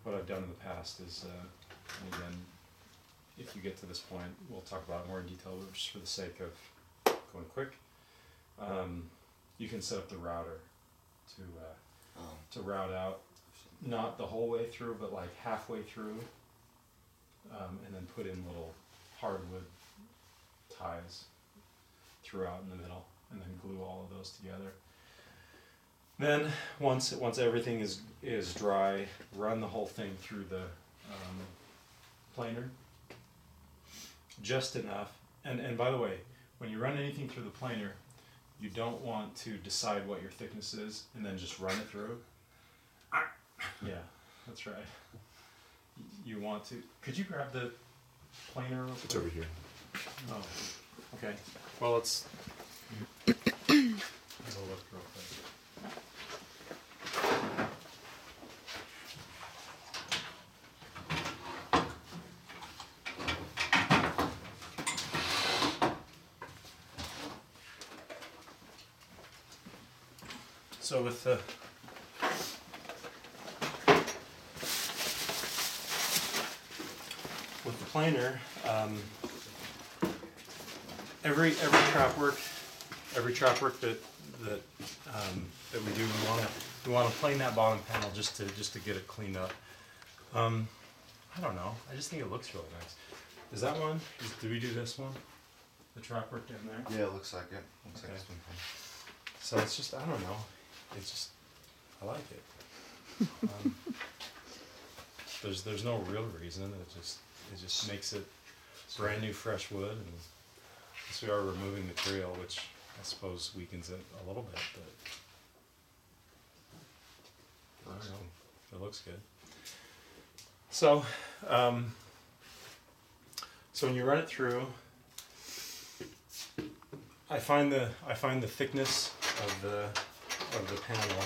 what I've done in the past is, and again, if you get to this point, we'll talk about it more in detail, but just for the sake of going quick, you can set up the router to route out, not the whole way through, but like halfway through, and then put in little hardwood ties throughout in the middle, and then glue all of those together. Then once everything is dry, run the whole thing through the planer, just enough. And by the way, when you run anything through the planer, you don't want to decide what your thickness is and then just run it through. Yeah, that's right. You want to. Could you grab the planer? It's over here. Oh, okay. Well, let's have a look real quick. So with the planer, every trap work that we do, we want to plane that bottom panel just to get it cleaned up. I don't know. I just think it looks really nice. Is that one? Did we do this one? The trap work down there? Yeah, it looks like it. Looks like it's been fun. So it's just, I don't know. It's just, I like it. There's no real reason. It just makes it brand new fresh wood, and since we are removing material, which I suppose weakens it a little bit, but I don't know. It looks good. So, so when you run it through, I find the thickness of the panel,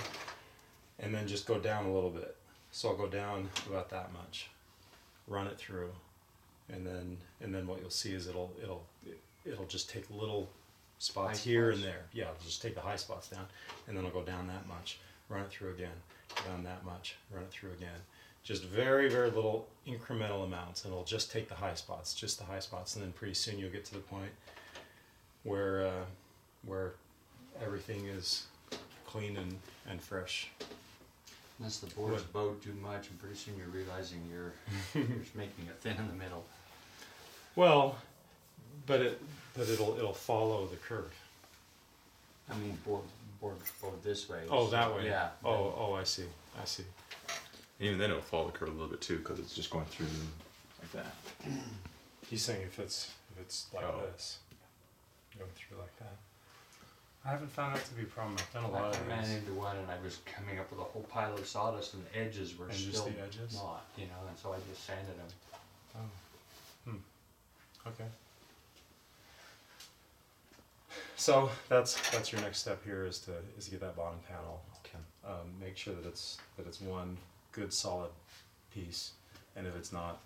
and then just go down a little bit. So I'll go down about that much, run it through, and then what you'll see is it'll just take little spots here and there. Yeah, it'll just take the high spots down, and then I'll go down that much, run it through again, down that much, run it through again. Just very, very little incremental amounts, and it'll just take the high spots, and then pretty soon you'll get to the point where everything is clean and fresh. Unless the board's bowed too much, and pretty soon you're realizing you're just making it thin in the middle. Well, but it'll follow the curve. I mean, board this way. Oh, that way. Yeah. Oh, I see. Even then, it'll follow the curve a little bit too, because it's just going through like that. He's saying if it's like this, going through like that. I haven't found that to be a problem. I've done a lot of I ran these. into one, and I was coming up with a whole pile of sawdust, and the edges were And still just the edges? not, and so I just sanded them. Oh. Okay. So that's your next step here is to get that bottom panel. Okay. Make sure that it's one good solid piece, and if it's not,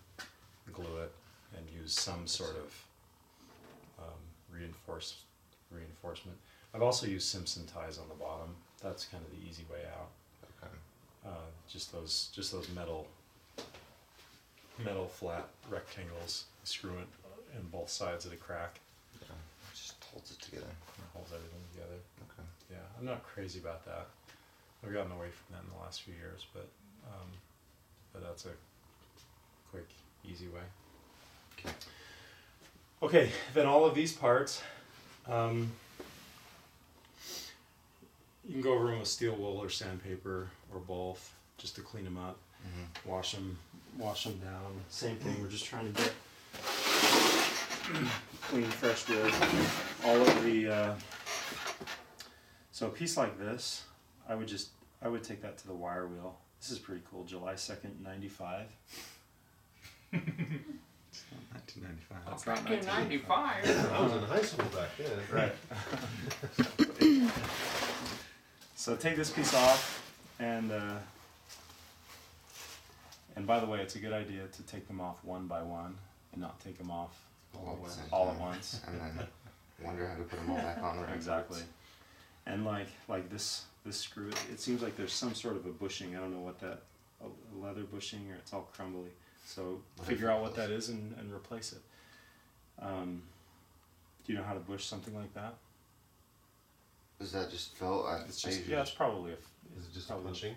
glue it and use some sort of reinforcement. I've also used Simpson ties on the bottom. That's kind of the easy way out. Okay. Just those metal flat rectangles. Screw it in both sides of the crack. Yeah. It just holds it together. It holds everything together. Okay. Yeah, I'm not crazy about that. I've gotten away from that in the last few years, but that's a quick, easy way. Okay. Okay, then all of these parts, you can go over them with steel wool or sandpaper or both, just to clean them up. Mm-hmm. Wash them down. Same thing. We're just trying to get clean, fresh wood. All of the so a piece like this, I would take that to the wire wheel. This is pretty cool. July 2nd, 95. It's not 1995. That's not Back in 95. I was in high school back then. Right. So take this piece off, and by the way, it's a good idea to take them off one by one and not take them off all at once. And then wonder how to put them all back on. Exactly. And like this screw, it seems like there's some sort of a bushing. I don't know what that, leather bushing or it's all crumbly. So figure out what that is and replace it. Do you know how to bush something like that? Is that just felt? It's just it's probably Is it just a probably punching?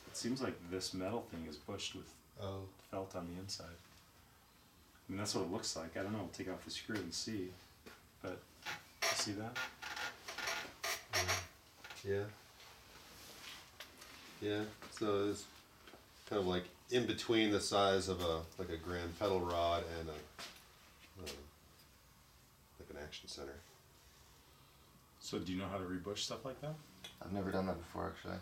It seems like this metal thing is bushed with Oh, felt on the inside. I mean, that's what it looks like. I don't know. We'll take off the screw and see. But you see that? yeah. Yeah. So it's kind of like in between the size of a grand pedal rod and like an action center. So do you know how to rebush stuff like that? I've never done that before, actually.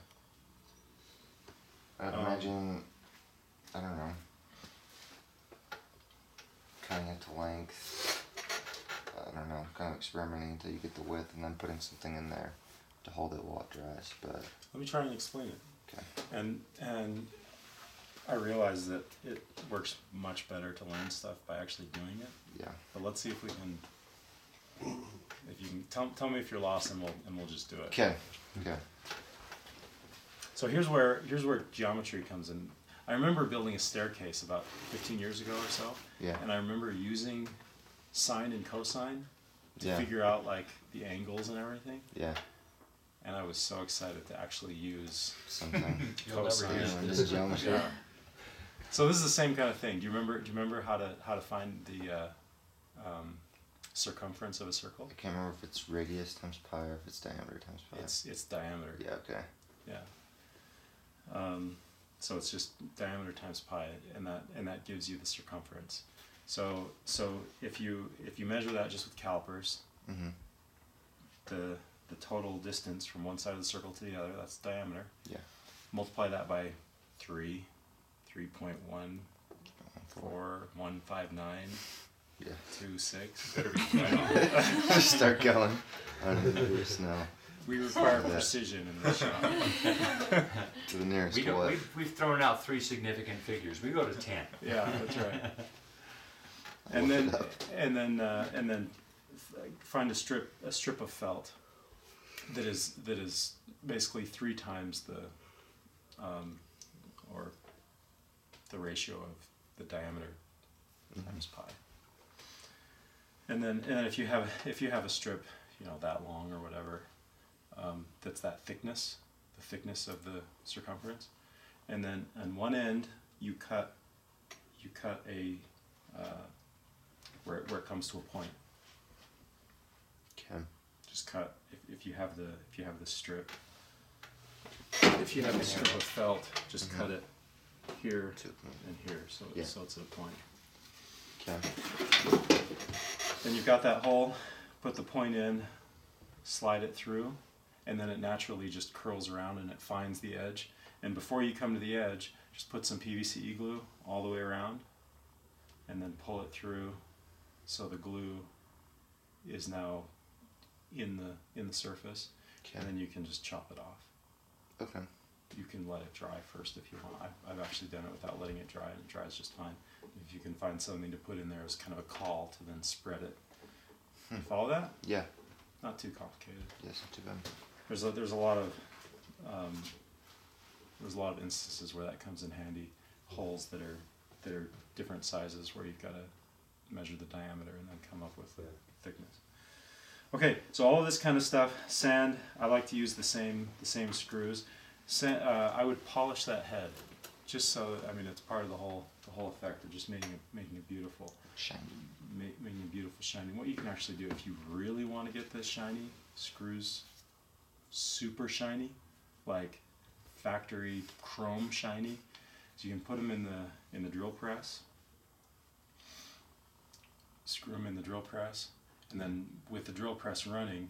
I'd Um, imagine, I don't know, cutting it to length. I don't know, kind of experimenting until you get the width, and then putting something in there to hold it while it dries. But Let me try and explain it. okay, And I realize that it works much better to learn stuff by actually doing it. yeah, But let's see if we can. If you can tell me if you're lost, and we'll just do it. okay. So here's where geometry comes in. I remember building a staircase about 15 years ago or so. Yeah. And I remember using sine and cosine to Yeah. figure out like the angles and everything. Yeah, And I was so excited to actually use something. You'll never cosine. use Yeah, this. just geometry. Yeah. So this is the same kind of thing. Do you remember how to find the circumference of a circle? I can't remember if it's radius times pi or if it's diameter times pi. It's diameter. Yeah, okay. Yeah. So it's just diameter times pi, and that gives you the circumference. So if you measure that just with calipers, Mm-hmm. the total distance from one side of the circle to the other, that's diameter. Yeah. Multiply that by 3.1415926. Yeah. Better be right on. Just start going. No. We require Yeah. precision in this shop. To the nearest We don't, what? we've thrown out 3 significant figures. We go to 10. Yeah, that's right. I'll And look then it up. and then find a strip of felt that is basically 3 times the or the ratio of the diameter times pi. And then if you have a strip, that long or whatever, that's that thickness, the thickness of the circumference, and then on one end you cut a where it comes to a point. Okay. Just cut if you have the strip. If you have a strip of felt, just cut it here To a point. and here, so Yeah. so it's at a point. Okay. Then you've got that hole. Put the point in, slide it through, and then it naturally just curls around and it finds the edge. And before you come to the edge, just put some PVC glue all the way around, and then pull it through, so the glue is now in the surface, Okay. and then you can just chop it off. Okay. You can let it dry first if you want. I've actually done it without letting it dry, and it dries just fine. If you can find something to put in there as kind of a caul to then spread it. You follow that? Yeah. Not too complicated. Yes, not too bad. There's a lot of instances where that comes in handy. Holes that are different sizes where you've got to measure the diameter and then come up with the thickness. Okay, so all of this kind of stuff. Sand. I like to use the same screws. I would polish that head, just so it's part of the whole effect of just making it beautiful. Shiny. Making it beautiful, shiny. What you can actually do if you really want to get this shiny, screws super shiny, like factory chrome shiny, so you can put them in the drill press, screw them in the drill press, and then with the drill press running,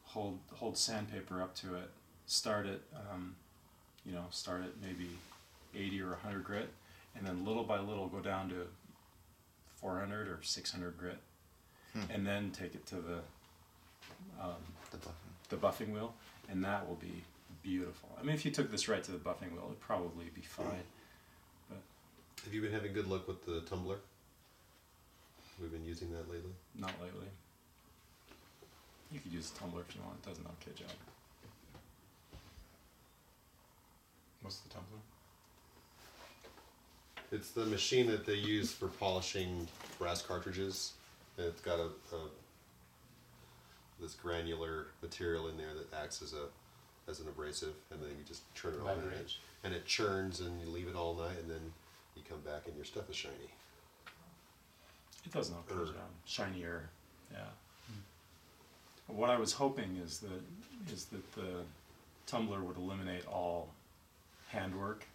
hold sandpaper up to it, start it maybe 80 or 100 grit, and then little by little go down to 400 or 600 grit, and then take it to the buffing wheel, and that will be beautiful. If you took this right to the buffing wheel, it'd probably be fine. But Have you been having good luck with the tumbler? We've been using that lately. not lately. You could use a tumbler if you want. It does an okay job. What's the tumbler? It's the machine that they use for polishing brass cartridges. And it's got this granular material in there that acts as an abrasive, and then you just turn it on Vibrates. and it churns, and you leave it all night, and then you come back and your stuff is shiny. It does an okay job. Shinier, yeah. What I was hoping is that the tumbler would eliminate all handwork,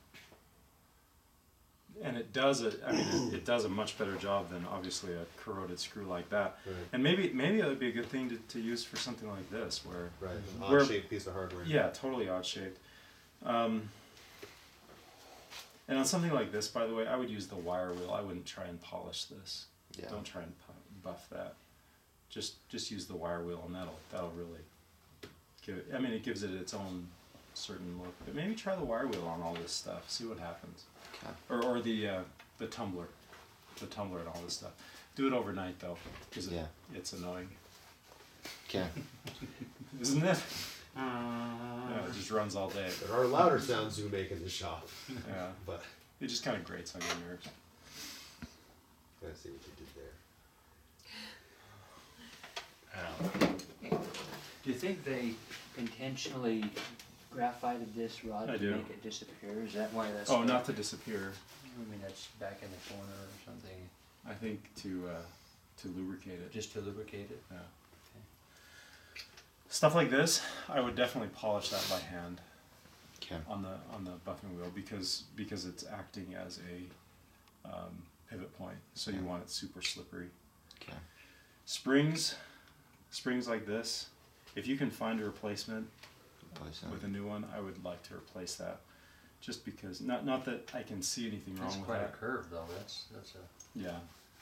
and it does it. I mean, it does a much better job than obviously a corroded screw like that. Right. And maybe that would be a good thing to use for something like this, where Right, an where- odd-shaped piece of hardware. yeah, totally odd shaped. And on something like this, by the way, I would use the wire wheel. I wouldn't try and polish this. Yeah. Don't try and buff that. Just use the wire wheel, and that'll really give it. I mean, it gives it its own certain look. But maybe try the wire wheel on all this stuff. See what happens. Okay. Or the tumbler and all this stuff. Do it overnight though, because it's annoying, Okay. isn't it? Yeah, it just runs all day. There are louder sounds you make in the shop, Yeah, but it just kind of grates on your nerves. I see what you did there. Do you think they intentionally graphited this rod I to do. make it disappear? Is that why that's? Oh, not to disappear. I mean, that's back in the corner or something, I think to lubricate it. just to lubricate it? Yeah. Stuff like this, I would definitely polish that by hand Okay. on the buffing wheel because it's acting as a pivot point. So you want it super slippery. Okay. Springs like this, if you can find a replacement Replace with it. a new one, I would like to replace that. Just because, not that I can see anything wrong It's with quite a that. curve though, that's a, Yeah,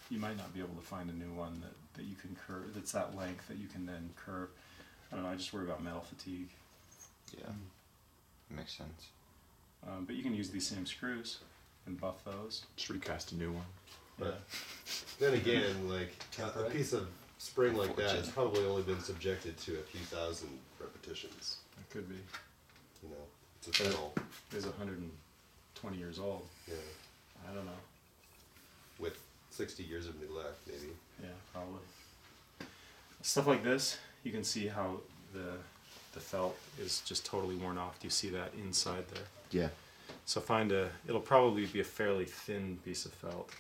you might not be able to find a new one that you can curve, that's that length that you can then curve. I don't know, I just worry about metal fatigue. Yeah. Makes sense. But you can use these same screws and buff those. Just recast a new one. But then again, like a piece of spring like that has Fortune. probably only been subjected to a few thousand repetitions. It could be. You know, it's a thermal. It's 120 years old. Yeah, I don't know. with 60 years of neglect, maybe. Yeah, probably. Stuff like this, you can see how the felt is just totally worn off. Do you see that inside there? Yeah. So it'll probably be a fairly thin piece of felt.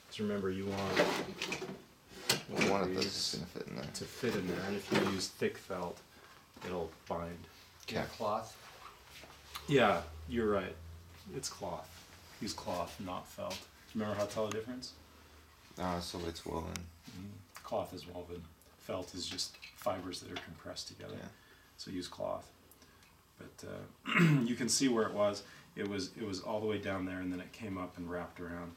Just remember, you want One of those these is gonna fit in there. to fit in there, and if you use thick felt, it'll bind. yeah, Okay. cloth. Yeah, you're right. It's cloth. Use cloth, not felt. Remember how to tell the difference? So it's woven. Cloth is woven. Felt is just fibers that are compressed together. Yeah. So use cloth. But you can see where it was. It was all the way down there, and then it came up and wrapped around.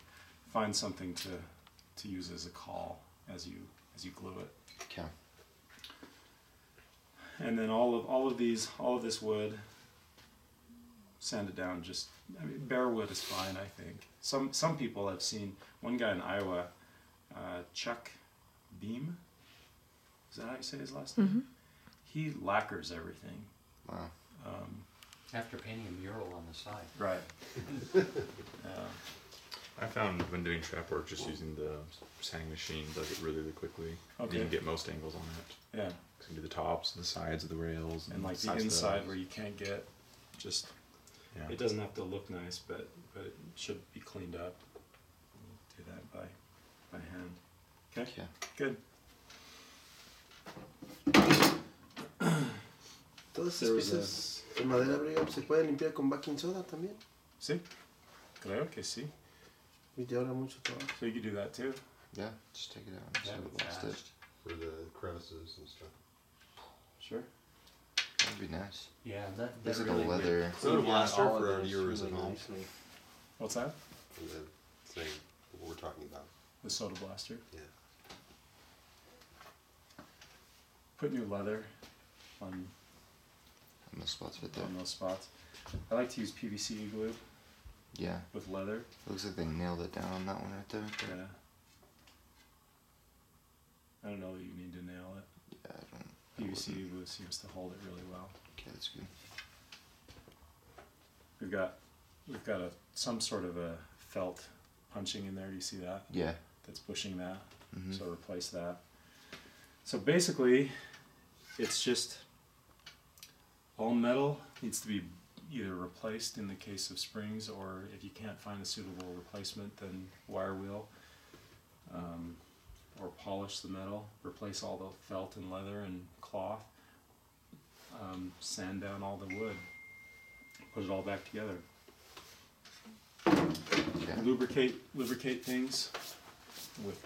Find something to use as a caul as you glue it. Okay. And then all of this wood, sand it down. Just bare wood is fine, I think. Some people I've seen. One guy in Iowa, Chuck Beam. Is that how you say his last name? He lacquers everything. Wow. After painting a mural on the side. Right. I found when doing trap work, just using the sanding machine does it really, really quickly. Okay. You can get most angles on it. Yeah. You can do the tops, the sides of the rails, And like the sides of inside those. where you can't get, just Yeah. it doesn't have to look nice, but it should be cleaned up. Do that by hand. Okay. Okay. Good. Todas There esas was piezas de madera briga se pueden limpiar con baking soda también. Sí. Creo que sí. Y te ahorra mucho trabajo. So you could do that too. Yeah. Just take it out and see That'd what be last fast. For the crevices and stuff. Sure. That'd be nice. Yeah, that There's like really a would leather. Soda clean out blaster all of for our those viewers at really home. nicely. What's that? For the thing, what we're talking about. The soda blaster. Yeah. Put new leather on And the spots fit there. on those spots. I like to use PVC glue Yeah. with leather. Looks like they nailed it down on that one right there. Yeah. I don't know that you need to nail it. Yeah. I don't. I PVC wouldn't. glue seems to hold it really well. Okay, that's good. We've got we've got some sort of a felt punching in there. Do you see that? Yeah. That's pushing that. Mm-hmm. So replace that. So basically, it's just all metal needs to be either replaced in the case of springs, or if you can't find a suitable replacement, then wire wheel, or polish the metal, replace all the felt and leather and cloth, sand down all the wood, put it all back together. Okay. Lubricate things with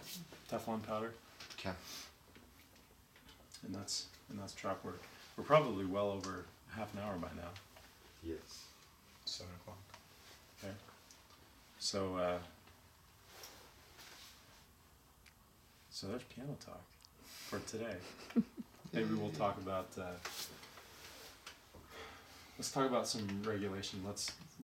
Teflon powder, Okay. and that's Trapwork. We're probably well over half an hour by now. Yes. 7 o'clock. Okay. So there's piano talk for today. Maybe we'll talk about let's talk about some regulation. Let's